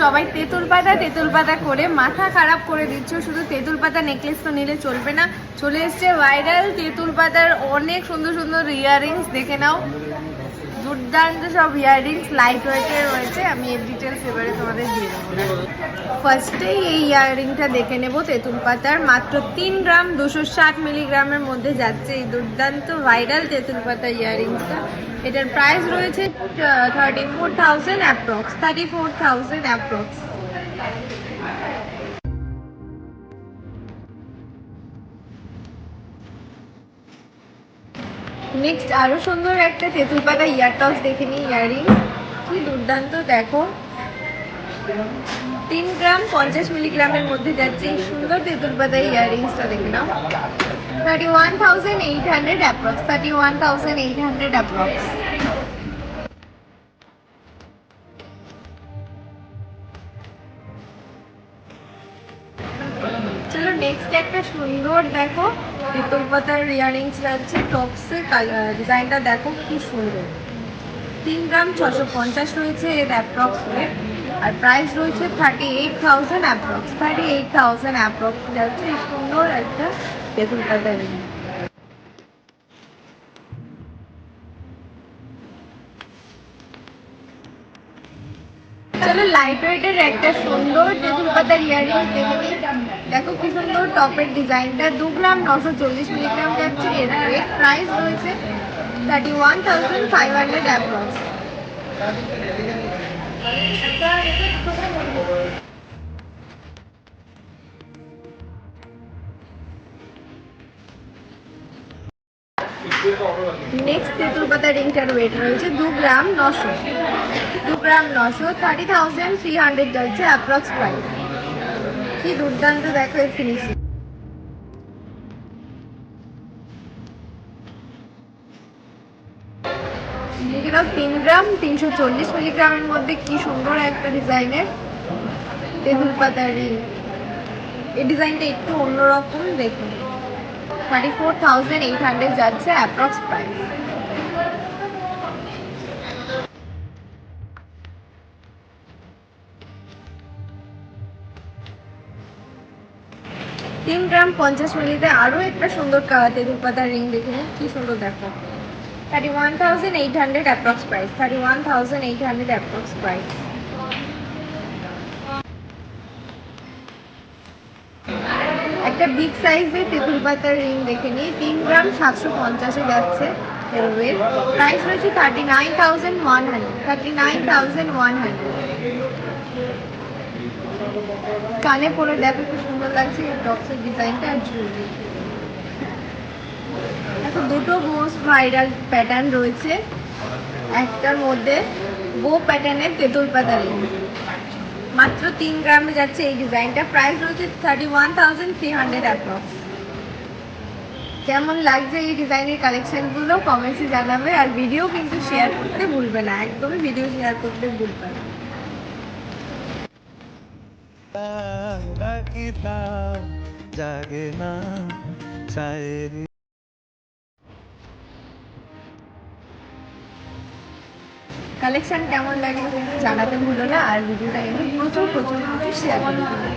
সবাই তেঁতুল পাতা করে মাথা খারাপ করে দিচ্ছ। শুধু তেঁতুল পাতা নেকলেস তো নিলে চলবে না, চলে এসছে ভাইরাল তেঁতুল পাতার অনেক সুন্দর সুন্দর ইয়াররিংস। দেখে নাও, দুর্দান্ত সব ইয়াররিংস, লাইট ওয়েটের রয়েছে। আমি এর ডিটেলস এবারে তোমাদের দিয়ে দেবো। ফার্স্টেই এই ইয়াররিংটা দেখে নেবো তেঁতুল পাতার। মাত্র 3 গ্রাম 260 মিলিগ্রামের মধ্যে যাচ্ছে এই দুর্দান্ত ভাইরাল তেঁতুল পাতা ইয়াররিংসটা। এটার প্রাইস রয়েছে 34,000 অ্যাপ্রক্স, 34,000 অ্যাপ্রক্স। নেক্সট আরো সুন্দর একটা তেঁতুল পাতা ইয়ার টপস দেখে নিই। ইয়াররিং কি দুর্দান্ত, দেখো 3 গ্রাম 50 মিলিগ্রামের মধ্যে যাচ্ছে এই সুন্দর তেঁতুল পাতা ইয়াররিংসটা। দেখে নাও, 31,800 অ্যাপ্রক্স, 31,800 অ্যাপ্রক্স। চলো নেক্সট একটা সুন্দর দেখো তেঁতুল পাতার ইয়াররিংস যাচ্ছে টপসের। ডিজাইনটা দেখো কি সুন্দর। 3 গ্রাম 650 রয়েছে এর অ্যাপ্রক্স ওয়েট, আর প্রাইস রয়েছে 38,000 অ্যাপ্রক্স, 38,000 অ্যাপ্রক্স যাচ্ছে এই সুন্দর একটা তেঁতুল পাতার রিং। চলো লাইট ওয়েটের একটা সুন্দর তেঁতুল পাতার ইয়াররিং দেখে নিই। দেখো কি সুন্দর টপের ডিজাইনটা। 2 গ্রাম 940 মিলিগ্রাম যাচ্ছে এর ওয়েট, প্রাইস রয়েছে 31,500 অ্যাপ্রক্স। নেক্সট তেঁতুল পাতা রিংটার ওয়েট রয়েছে 2 গ্রাম 900, 2 গ্রাম 900, 30,300 যাচ্ছে অ্যাপ্রক্স প্রাইস। কি দুর্দান্ত দেখো এর ফিনিশিং। এটাও 3 গ্রাম 340 মিলিগ্রামের মধ্যে কি সুন্দর একটা ডিজাইনের তেঁতুল পাতার রিং। এই ডিজাইনটা একটু অন্যরকম, দেখুন 34,800 যাচ্ছে অ্যাপ্রক্স প্রাইস। তিন গ্রাম 50 মিলিতে আরো একটা সুন্দর তেঁতুল পাতার রিং দেখুন কি সুন্দর, দেখো 31,800 অ্যাপ্রক্স প্রাইস, 31,800 অ্যাপ্রক্স প্রাইস। একটা বিগ সাইজের তেঁতুল পাতার রিং দেখে নিই। 3 গ্রাম 750 যাচ্ছে এর ওয়েট, প্রাইস রয়েছে 39,100, 39,100। কানে পরে দেখো খুব সুন্দর লাগছে এই টপসের ডিজাইনটা আর জুয়েলারি। দেখো দুটো মোস্ট ভাইরাল প্যাটার্ন রয়েছে, একটার মধ্যে বো প্যাটার্নের তেঁতুল পাতা রিং। মাত্র 3 গ্রামে যাচ্ছে এই ডিজাইনটা, প্রাইস রয়েছে 31,300 অ্যাপ্রক্স। কেমন লাগছে এই ডিজাইনের কালেকশনগুলো কমেন্টসে জানাবে, আর ভিডিও কিন্তু শেয়ার করতে ভুলবে না, একদমই ভিডিও শেয়ার করতে ভুলবে না। কালেকশন কেমন লাগে জানাতে ভুলো না, আর ভিডিওটা প্রচুর শেয়ার করতে।